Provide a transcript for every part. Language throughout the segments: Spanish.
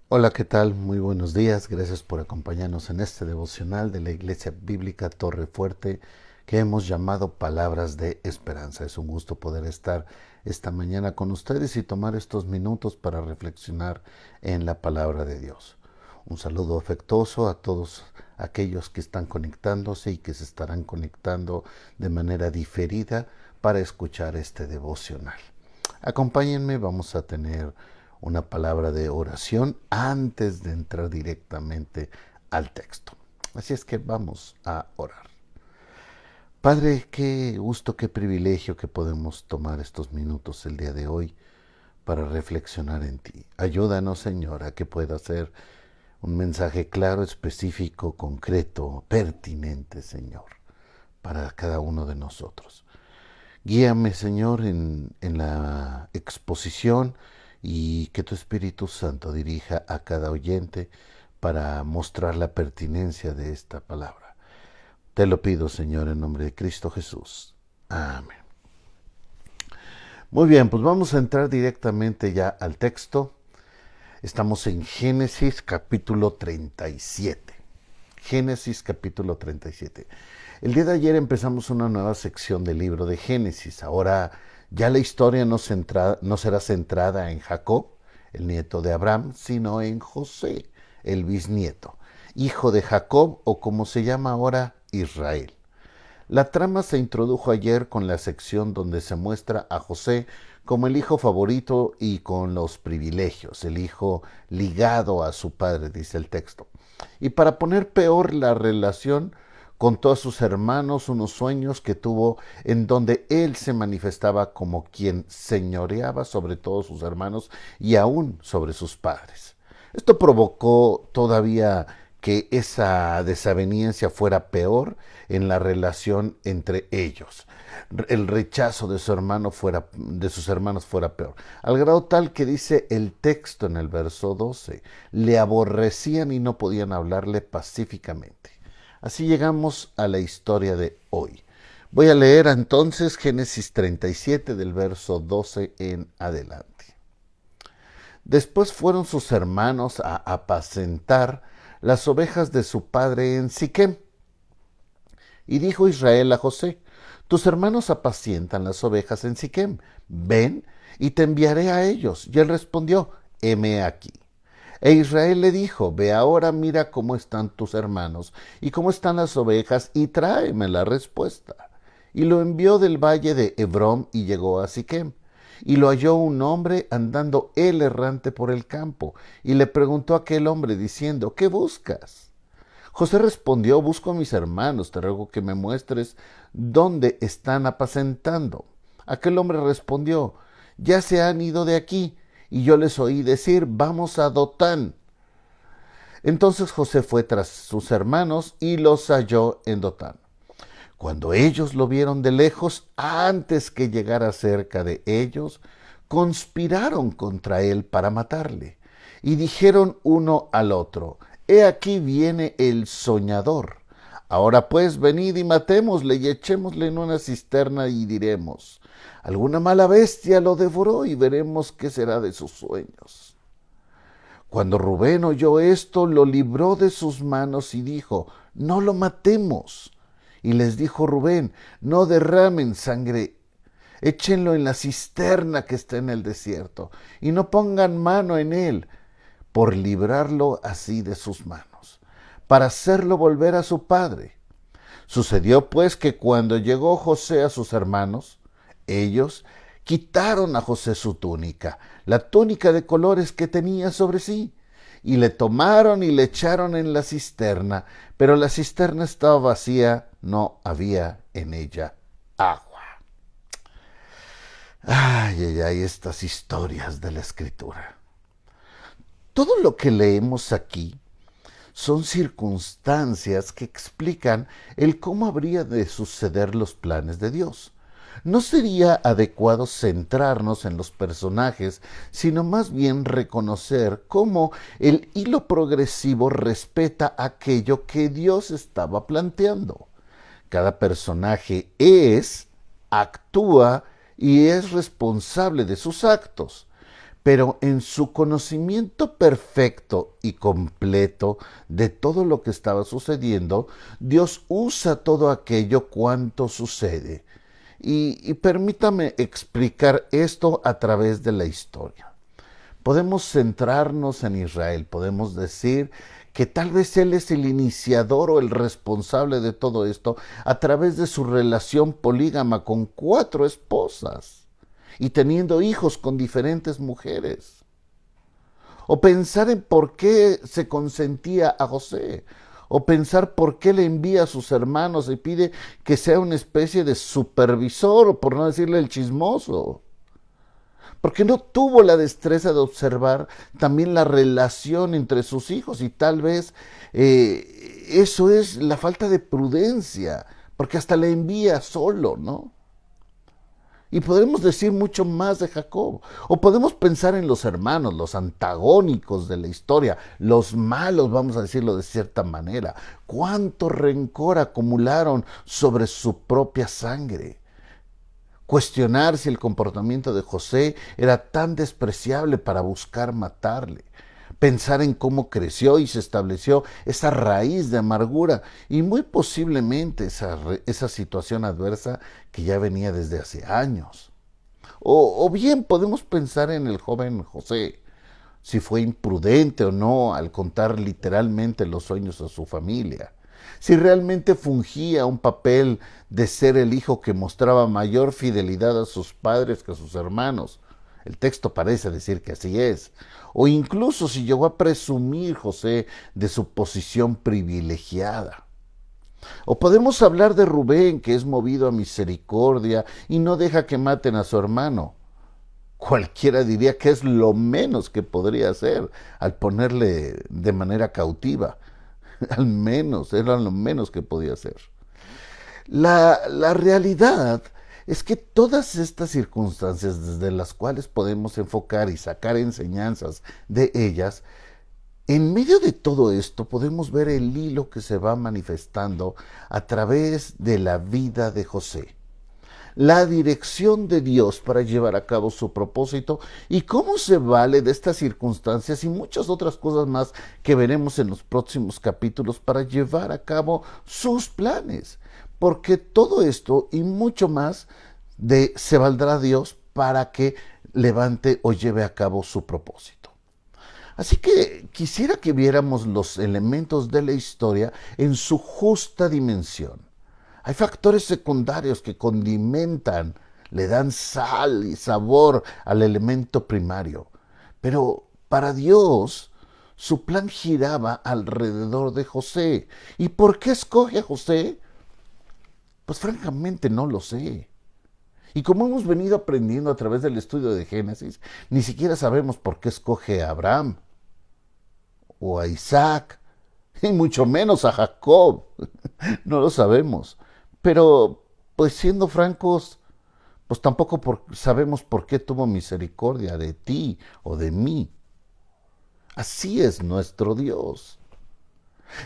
Hola, ¿qué tal? Muy buenos días. Gracias por acompañarnos en este devocional de la Iglesia Bíblica Torre Fuerte que hemos llamado Palabras de Esperanza. Es un gusto poder estar esta mañana con ustedes y tomar estos minutos para reflexionar en la palabra de Dios. Un saludo afectuoso a todos aquellos que están conectándose y que se estarán conectando de manera diferida para escuchar este devocional. Acompáñenme, vamos a tener una palabra de oración antes de entrar directamente al texto. Así es que vamos a orar. Padre, qué gusto, qué privilegio que podemos tomar estos minutos el día de hoy para reflexionar en ti. Ayúdanos, Señor, a que pueda ser un mensaje claro, específico, concreto, pertinente, Señor, para cada uno de nosotros. Guíame, Señor, en la exposición y que tu Espíritu Santo dirija a cada oyente para mostrar la pertinencia de esta palabra. Te lo pido, Señor, en nombre de Cristo Jesús. Amén. Muy bien, pues vamos a entrar directamente ya al texto. Estamos en Génesis capítulo 37. Génesis capítulo 37. El día de ayer empezamos una nueva sección del libro de Génesis. Ahora ya la historia no será centrada en Jacob, el nieto de Abraham, sino en José, el bisnieto, hijo de Jacob, o como se llama ahora, Israel. La trama se introdujo ayer con la sección donde se muestra a José como el hijo favorito y con los privilegios, el hijo ligado a su padre, dice el texto. Y para poner peor la relación, contó a sus hermanos unos sueños que tuvo en donde él se manifestaba como quien señoreaba sobre todos sus hermanos y aún sobre sus padres. Esto provocó todavía que esa desaveniencia fuera peor en la relación entre ellos. El rechazo de de sus hermanos fuera peor. Al grado tal que dice el texto en el verso 12, le aborrecían y no podían hablarle pacíficamente. Así llegamos a la historia de hoy. Voy a leer entonces Génesis 37 del verso 12 en adelante. Después fueron sus hermanos a apacentar las ovejas de su padre en Siquem. Y dijo Israel a José: tus hermanos apacientan las ovejas en Siquem. Ven y te enviaré a ellos. Y él respondió: heme aquí. E Israel le dijo: ve ahora, mira cómo están tus hermanos y cómo están las ovejas, y tráeme la respuesta. Y lo envió del valle de Hebrón y llegó a Siquem. Y lo halló un hombre andando él errante por el campo, y le preguntó a aquel hombre diciendo: ¿qué buscas? José respondió: busco a mis hermanos, te ruego que me muestres dónde están apacentando. Aquel hombre respondió: ya se han ido de aquí, y yo les oí decir: vamos a Dotán. Entonces José fue tras sus hermanos y los halló en Dotán. Cuando ellos lo vieron de lejos, antes que llegara cerca de ellos, conspiraron contra él para matarle. Y dijeron uno al otro: he aquí viene el soñador. Ahora pues venid y matémosle y echémosle en una cisterna y diremos: alguna mala bestia lo devoró, y veremos qué será de sus sueños. Cuando Rubén oyó esto, lo libró de sus manos y dijo: no lo matemos. Y les dijo Rubén: no derramen sangre, échenlo en la cisterna que está en el desierto, y no pongan mano en él, por librarlo así de sus manos, para hacerlo volver a su padre. Sucedió pues que cuando llegó José a sus hermanos, ellos quitaron a José su túnica, la túnica de colores que tenía sobre sí, y le tomaron y le echaron en la cisterna, pero la cisterna estaba vacía, no había en ella agua. Ay, ay, ay, estas historias de la Escritura. Todo lo que leemos aquí son circunstancias que explican el cómo habría de suceder los planes de Dios. No sería adecuado centrarnos en los personajes, sino más bien reconocer cómo el hilo progresivo respeta aquello que Dios estaba planteando. Cada personaje actúa y es responsable de sus actos, pero en su conocimiento perfecto y completo de todo lo que estaba sucediendo, Dios usa todo aquello cuanto sucede. Y permítame explicar esto a través de la historia. Podemos centrarnos en Israel, podemos decir que tal vez él es el iniciador o el responsable de todo esto a través de su relación polígama con 4 esposas y teniendo hijos con diferentes mujeres. O pensar en por qué se consentía a José. O pensar por qué le envía a sus hermanos y pide que sea una especie de supervisor, o por no decirle el chismoso. Porque no tuvo la destreza de observar también la relación entre sus hijos y tal vez eso es la falta de prudencia, porque hasta le envía solo, ¿no? Y podemos decir mucho más de Jacob. O podemos pensar en los hermanos, los antagónicos de la historia, los malos, vamos a decirlo de cierta manera. Cuánto rencor acumularon sobre su propia sangre. Cuestionar si el comportamiento de José era tan despreciable para buscar matarle. Pensar en cómo creció y se estableció esa raíz de amargura y muy posiblemente esa situación adversa que ya venía desde hace años. O bien podemos pensar en el joven José, si fue imprudente o no al contar literalmente los sueños a su familia, si realmente fungía un papel de ser el hijo que mostraba mayor fidelidad a sus padres que a sus hermanos. El texto parece decir que así es. O incluso si llegó a presumir José de su posición privilegiada. O podemos hablar de Rubén, que es movido a misericordia y no deja que maten a su hermano. Cualquiera diría que es lo menos que podría hacer al ponerle de manera cautiva. Al menos, era lo menos que podía hacer. La realidad es que todas estas circunstancias desde las cuales podemos enfocar y sacar enseñanzas de ellas, en medio de todo esto podemos ver el hilo que se va manifestando a través de la vida de José. La dirección de Dios para llevar a cabo su propósito y cómo se vale de estas circunstancias y muchas otras cosas más que veremos en los próximos capítulos para llevar a cabo sus planes. Porque todo esto y mucho más se valdrá Dios para que levante o lleve a cabo su propósito. Así que quisiera que viéramos los elementos de la historia en su justa dimensión. Hay factores secundarios que condimentan, le dan sal y sabor al elemento primario. Pero para Dios, su plan giraba alrededor de José. ¿Y por qué escoge a José? Pues francamente no lo sé. Y como hemos venido aprendiendo a través del estudio de Génesis, ni siquiera sabemos por qué escoge a Abraham o a Isaac, y mucho menos a Jacob. No lo sabemos. Pero, pues siendo francos, pues tampoco sabemos por qué tuvo misericordia de ti o de mí. Así es nuestro Dios.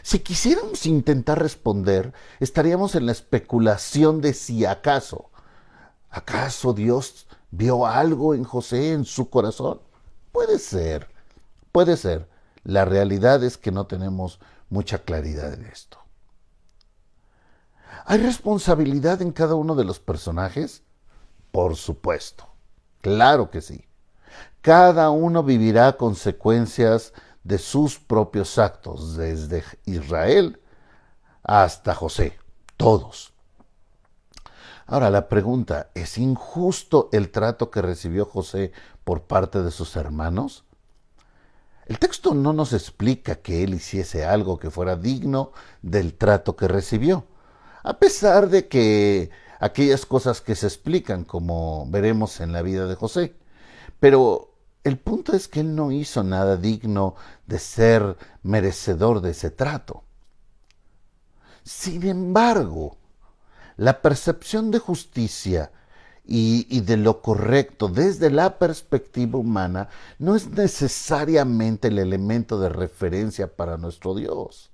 Si quisiéramos intentar responder, estaríamos en la especulación de si ¿acaso Dios vio algo en José, en su corazón? Puede ser, puede ser. La realidad es que no tenemos mucha claridad en esto. ¿Hay responsabilidad en cada uno de los personajes? Por supuesto, claro que sí. Cada uno vivirá consecuencias de sus propios actos, desde Israel hasta José, todos. Ahora la pregunta, ¿es injusto el trato que recibió José por parte de sus hermanos? El texto no nos explica que él hiciese algo que fuera digno del trato que recibió, a pesar de que aquellas cosas que se explican, como veremos en la vida de José. Pero el punto es que él no hizo nada digno de ser merecedor de ese trato. Sin embargo, la percepción de justicia y de lo correcto desde la perspectiva humana no es necesariamente el elemento de referencia para nuestro Dios.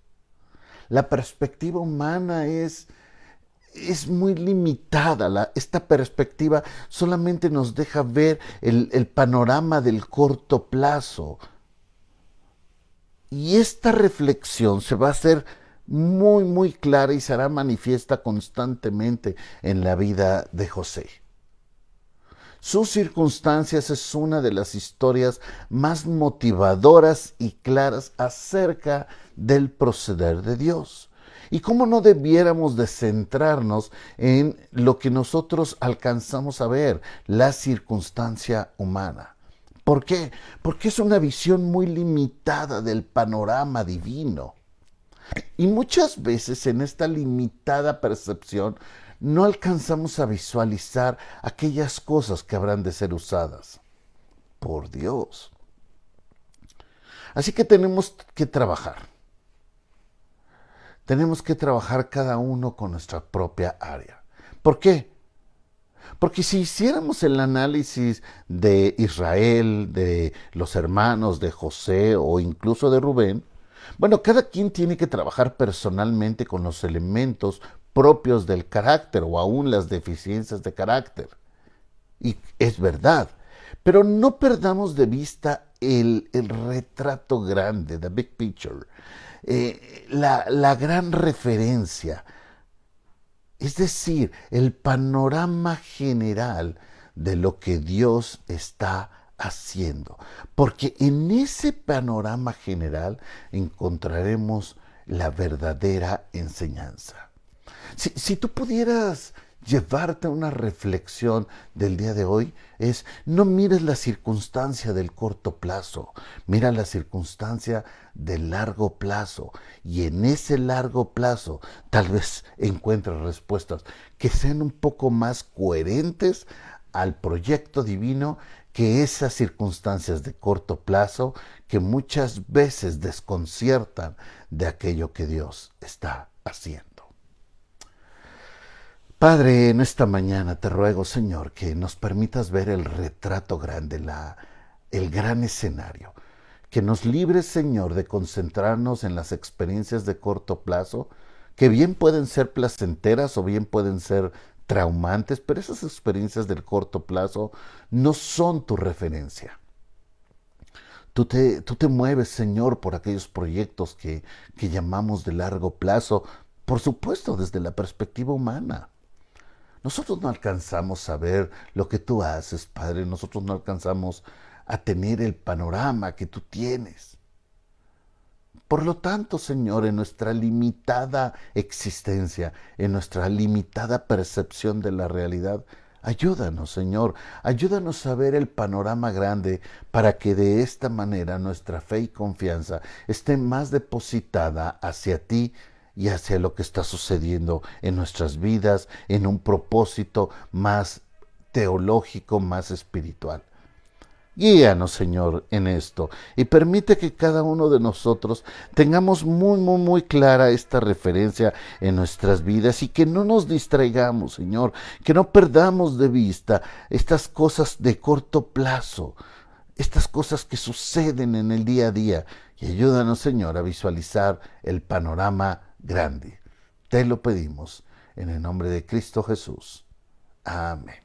La perspectiva humana es es muy limitada. Esta perspectiva solamente nos deja ver el panorama del corto plazo. Y esta reflexión se va a hacer muy, muy clara y será manifiesta constantemente en la vida de José. Sus circunstancias es una de las historias más motivadoras y claras acerca del proceder de Dios. Y cómo no debiéramos de centrarnos en lo que nosotros alcanzamos a ver, la circunstancia humana. ¿Por qué? Porque es una visión muy limitada del panorama divino. Y muchas veces en esta limitada percepción no alcanzamos a visualizar aquellas cosas que habrán de ser usadas por Dios. Así que tenemos que trabajar. Tenemos que trabajar cada uno con nuestra propia área. ¿Por qué? Porque si hiciéramos el análisis de Israel, de los hermanos de José o incluso de Rubén, bueno, cada quien tiene que trabajar personalmente con los elementos propios del carácter o aún las deficiencias de carácter. Y es verdad, pero no perdamos de vista el retrato grande, the big picture, la gran referencia. Es decir, el panorama general de lo que Dios está haciendo. Porque en ese panorama general encontraremos la verdadera enseñanza. Si tú pudieras llevarte a una reflexión del día de hoy, es no mires la circunstancia del corto plazo, mira la circunstancia del largo plazo, y en ese largo plazo tal vez encuentres respuestas que sean un poco más coherentes al proyecto divino que esas circunstancias de corto plazo que muchas veces desconciertan de aquello que Dios está haciendo. Padre, en esta mañana te ruego, Señor, que nos permitas ver el retrato grande, el gran escenario. Que nos libres, Señor, de concentrarnos en las experiencias de corto plazo, que bien pueden ser placenteras o bien pueden ser traumantes, pero esas experiencias del corto plazo no son tu referencia. Tú te mueves, Señor, por aquellos proyectos que llamamos de largo plazo, por supuesto, desde la perspectiva humana. Nosotros no alcanzamos a ver lo que tú haces, Padre. Nosotros no alcanzamos a tener el panorama que tú tienes. Por lo tanto, Señor, en nuestra limitada existencia, en nuestra limitada percepción de la realidad, ayúdanos, Señor, ayúdanos a ver el panorama grande para que de esta manera nuestra fe y confianza esté más depositada hacia ti y hacia lo que está sucediendo en nuestras vidas, en un propósito más teológico, más espiritual. Guíanos, Señor, en esto y permite que cada uno de nosotros tengamos muy, muy, muy clara esta referencia en nuestras vidas y que no nos distraigamos, Señor, que no perdamos de vista estas cosas de corto plazo, estas cosas que suceden en el día a día. Y ayúdanos, Señor, a visualizar el panorama grande. Te lo pedimos en el nombre de Cristo Jesús. Amén.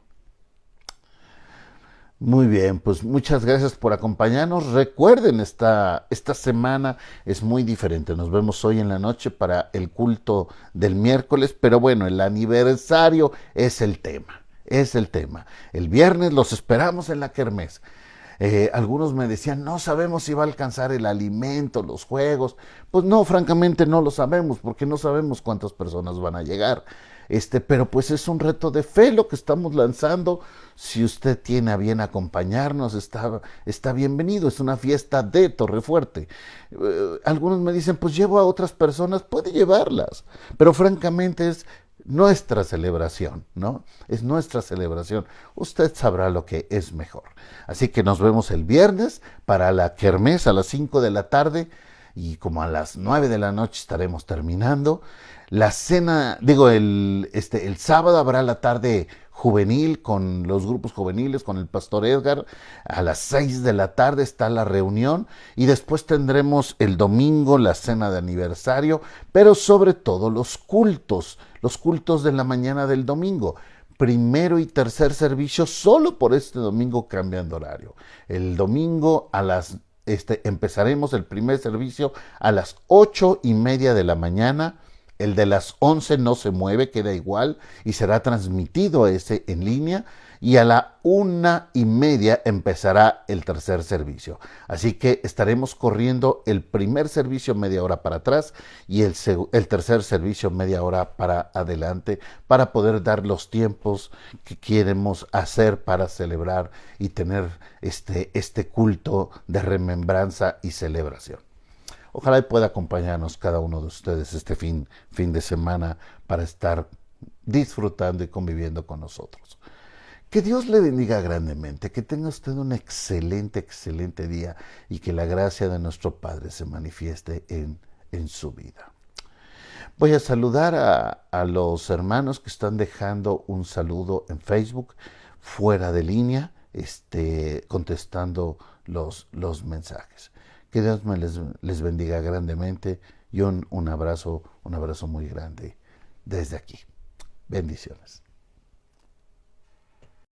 Muy bien, pues muchas gracias por acompañarnos. Recuerden, esta semana es muy diferente. Nos vemos hoy en la noche para el culto del miércoles, pero bueno, el aniversario es el tema. El viernes los esperamos en la kermés. Algunos me decían, no sabemos si va a alcanzar el alimento, los juegos. Pues no, francamente no lo sabemos, porque no sabemos cuántas personas van a llegar. Pero pues es un reto de fe lo que estamos lanzando. Si usted tiene a bien acompañarnos, está bienvenido. Es una fiesta de Torrefuerte. Algunos me dicen, pues llevo a otras personas, puede llevarlas. Pero francamente es nuestra celebración, ¿no? Es nuestra celebración. Usted sabrá lo que es mejor. Así que nos vemos el viernes para la kermés a las 5 de la tarde. y como a las 9 de la noche estaremos terminando. La cena, el sábado habrá la tarde juvenil con los grupos juveniles, con el pastor Edgar. A las 6 de la tarde está la reunión y después tendremos el domingo la cena de aniversario, pero sobre todo los cultos de la mañana del domingo. Primero y tercer servicio solo por este domingo cambian de horario. El domingo empezaremos el primer servicio a las 8:30 de la mañana. El de las 11 no se mueve, queda igual y será transmitido ese en línea. Y a la 1:30 empezará el tercer servicio. Así que estaremos corriendo el primer servicio media hora para atrás y el tercer servicio media hora para adelante para poder dar los tiempos que queremos hacer para celebrar y tener este culto de remembranza y celebración. Ojalá y pueda acompañarnos cada uno de ustedes este fin de semana para estar disfrutando y conviviendo con nosotros. Que Dios le bendiga grandemente, que tenga usted un excelente día y que la gracia de nuestro Padre se manifieste en su vida. Voy a saludar a los hermanos que están dejando un saludo en Facebook, fuera de línea, contestando los mensajes. Que Dios les bendiga grandemente y un abrazo muy grande desde aquí. Bendiciones.